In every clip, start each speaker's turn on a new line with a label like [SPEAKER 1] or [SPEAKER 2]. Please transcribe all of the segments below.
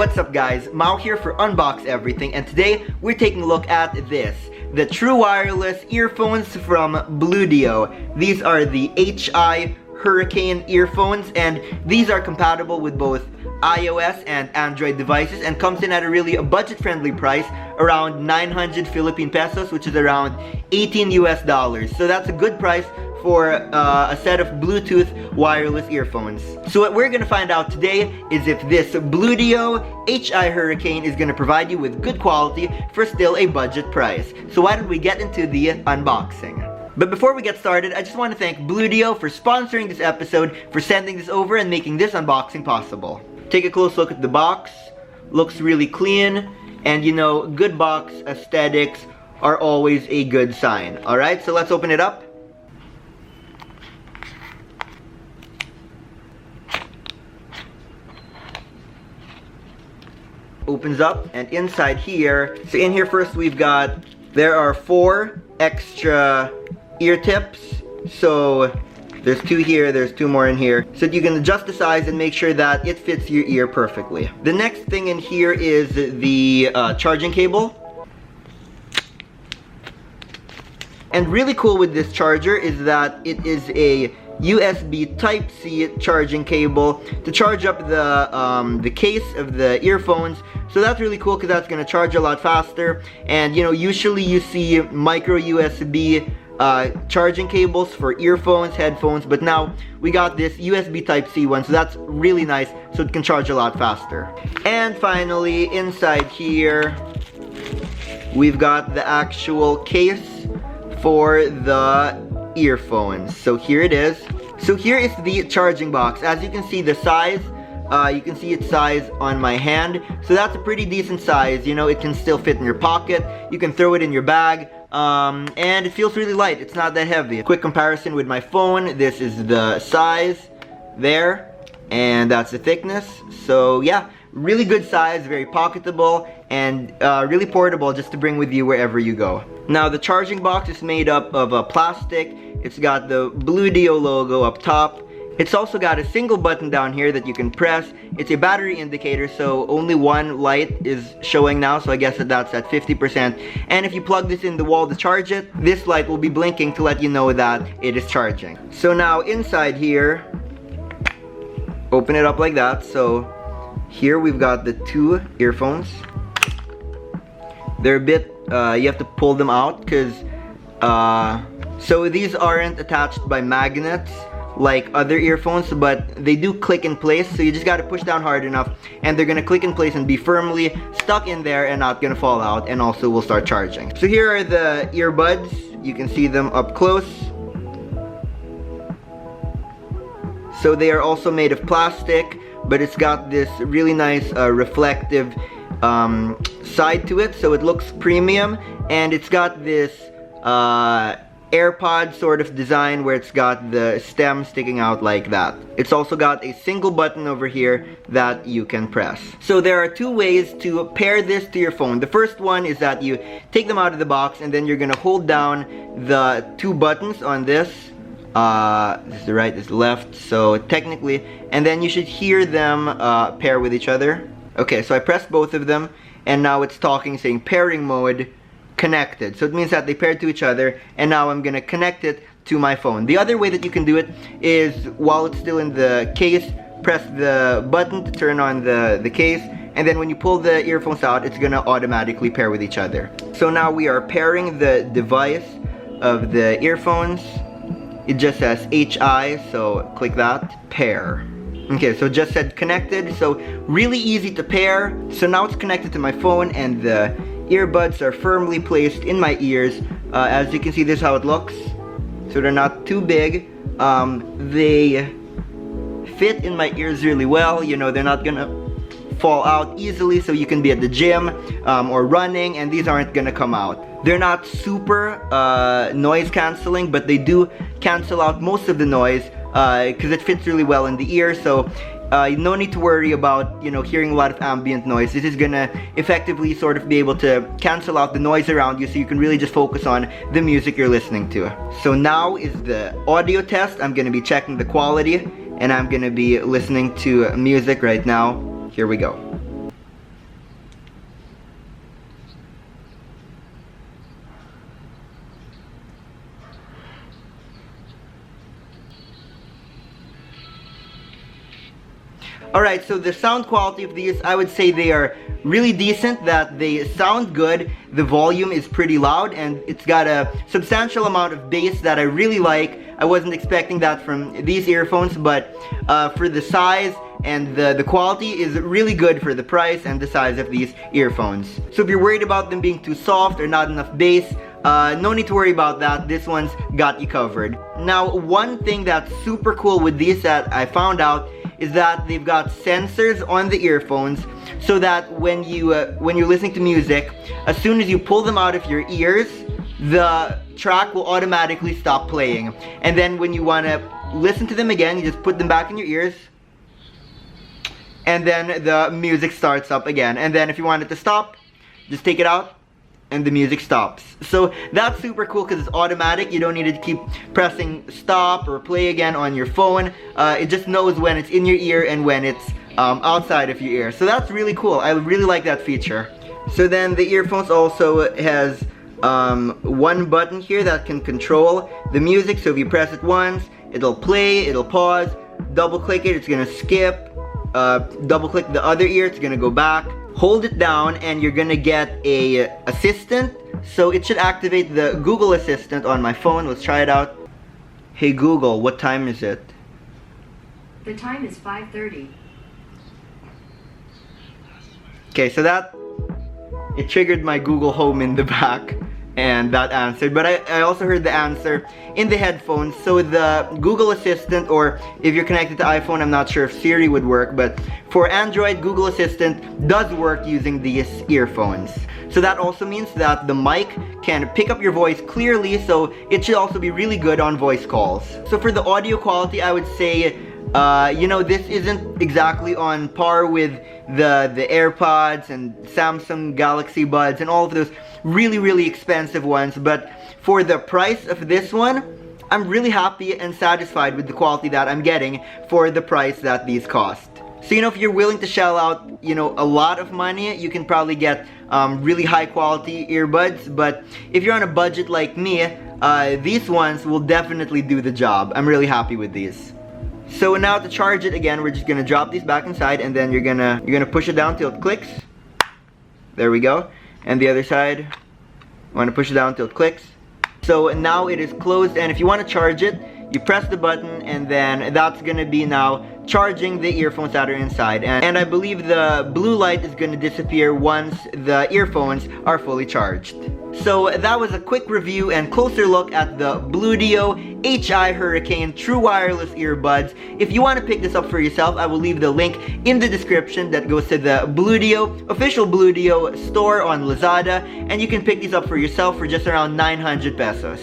[SPEAKER 1] What's up guys, Mao here for Unbox Everything, and today we're taking a look at this. The true wireless earphones from Bluedio. These are the HI Hurricane earphones, and these are compatible with both iOS and Android devices and comes in at a really budget-friendly price, around 900 Philippine pesos, which is around 18 US dollars. So that's a good price for a set of Bluetooth wireless earphones. So what we're gonna find out today is if this Bluedio HI Hurricane is gonna provide you with good quality for still a budget price. So why don't we get into the unboxing? But before we get started, I just want to thank Bluedio for sponsoring this episode, for sending this over and making this unboxing possible. Take a close look at the box. Looks really clean, and you know, good box aesthetics are always a good sign. Alright, so let's open it up. Opens up, and inside here, so in here first there are 4 extra ear tips. So there's 2 here, there's 2 more in here, so you can adjust the size and make sure that it fits your ear perfectly. The next thing in here is the charging cable. And really cool with this charger is that it is a USB Type-C charging cable to charge up the case of the earphones. So that's really cool because that's going to charge a lot faster. And you know, usually you see micro USB charging cables for earphones, headphones, but now we got this USB Type-C one, so that's really nice, so it can charge a lot faster. And finally, inside here, we've got the actual case for the earphones. So here it is. So here is the charging box. As you can see, the size, you can see its size on my hand. So that's a pretty decent size. You know, it can still fit in your pocket. You can throw it in your bag. And it feels really light. It's not that heavy. Quick comparison with my phone. This is the size there, and that's the thickness. So yeah, really good size, very pocketable, and really portable just to bring with you wherever you go. Now the charging box is made up of plastic. It's got the Bluedio logo up top. It's also got a single button down here that you can press. It's a battery indicator, so only one light is showing now, so I guess that's at 50%. And if you plug this in the wall to charge it, this light will be blinking to let you know that it is charging. So now inside here, open it up like that. So here we've got the 2 earphones. They're a bit, you have to pull them out because, so these aren't attached by magnets like other earphones, but they do click in place, so you just got to push down hard enough and they're gonna click in place and be firmly stuck in there and not gonna fall out, and also will start charging. So here are the earbuds. You can see them up close. So they are also made of plastic, but it's got this really nice reflective side to it, so it looks premium, and it's got this AirPod sort of design where it's got the stem sticking out like that. It's also got a single button over here that you can press. So there are 2 ways to pair this to your phone. The first one is that you take them out of the box and then you're gonna hold down the 2 buttons on this. This is the right, this is the left, so technically, and then you should hear them pair with each other. Okay, so I pressed both of them, and now it's talking, saying pairing mode connected. So it means that they paired to each other, and now I'm gonna connect it to my phone. The other way that you can do it is, while it's still in the case, press the button to turn on the case, and then when you pull the earphones out, it's gonna automatically pair with each other. So now we are pairing the device of the earphones. It just says HI, so click that, pair. Okay, so it just said connected, so really easy to pair. So now it's connected to my phone, and the earbuds are firmly placed in my ears. As you can see, this is how it looks. So they're not too big. They fit in my ears really well. You know, they're not gonna fall out easily, so you can be at the gym or running, and these aren't gonna come out. They're not super noise canceling, but they do cancel out most of the noise because it fits really well in the ear. So no need to worry about, you know, hearing a lot of ambient noise. This is gonna effectively sort of be able to cancel out the noise around you, so you can really just focus on the music you're listening to. So now is the audio test. I'm gonna be checking the quality, and I'm gonna be listening to music right now. Here we go. Alright, so the sound quality of these, I would say they are really decent, that they sound good, the volume is pretty loud, and it's got a substantial amount of bass that I really like. I wasn't expecting that from these earphones, but for the size and the quality is really good for the price and the size of these earphones. So if you're worried about them being too soft or not enough bass, no need to worry about that. This one's got you covered. Now, one thing that's super cool with these that I found out is that they've got sensors on the earphones, so that when you're listening to music, as soon as you pull them out of your ears, the track will automatically stop playing. And then when you want to listen to them again, you just put them back in your ears, and then the music starts up again. And then if you want it to stop, just take it out and the music stops. So that's super cool because it's automatic. You don't need to keep pressing stop or play again on your phone. It just knows when it's in your ear and when it's outside of your ear. So that's really cool. I really like that feature. So then the earphones also has one button here that can control the music. So if you press it once, it'll play, it'll pause, double click it, it's gonna skip, double click the other ear, it's gonna go back. Hold it down and you're gonna get a assistant. So it should activate the Google Assistant on my phone. Let's try it out. Hey Google, what time is it?
[SPEAKER 2] The time is 5:30.
[SPEAKER 1] Okay, so it triggered my Google Home in the back, and that answered. But I also heard the answer in the headphones. So the Google Assistant, or if you're connected to iPhone, I'm not sure if Siri would work, but for Android, Google Assistant does work using these earphones. So that also means that the mic can pick up your voice clearly, so it should also be really good on voice calls. So for the audio quality, I would say, you know, this isn't exactly on par with the AirPods and Samsung Galaxy Buds and all of those really expensive ones, but for the price of this one, I'm really happy and satisfied with the quality that I'm getting for the price that these cost. So, you know, if you're willing to shell out, you know, a lot of money, you can probably get really high quality earbuds, but if you're on a budget like me, these ones will definitely do the job. I'm really happy with these. So now to charge it again, we're just gonna drop these back inside, and then you're gonna push it down till it clicks. There we go. And the other side, you wanna push it down till it clicks. So now it is closed, and if you wanna charge it, you press the button, and then that's gonna be now charging the earphones that are inside. And I believe the blue light is gonna disappear once the earphones are fully charged. So that was a quick review and closer look at the Bluedio HI Hurricane True Wireless Earbuds. If you want to pick this up for yourself, I will leave the link in the description that goes to the Bluedio, official Bluedio store on Lazada, and you can pick these up for yourself for just around 900 pesos.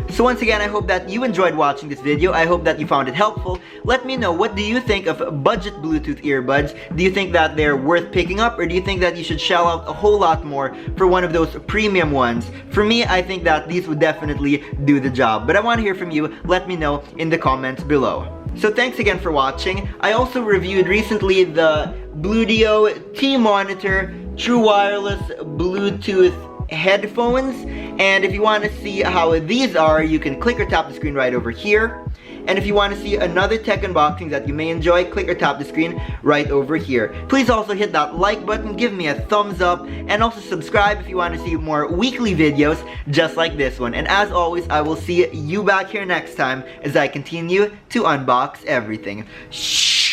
[SPEAKER 1] So once again, I hope that you enjoyed watching this video. I hope that you found it helpful. Let me know, what do you think of budget Bluetooth earbuds? Do you think that they're worth picking up, or do you think that you should shell out a whole lot more for one of those premium ones? For me, I think that these would definitely do the job. But I want to hear from you. Let me know in the comments below. So thanks again for watching. I also reviewed recently the Bluedio T-Monitor True Wireless Bluetooth headphones, and if you want to see how these are, you can click or tap the screen right over here. And if you want to see another tech unboxing that you may enjoy, click or tap the screen right over here. Please also hit that like button, give me a thumbs up, and also subscribe if you want to see more weekly videos just like this one. And as always, I will see you back here next time as I continue to unbox everything. Shh.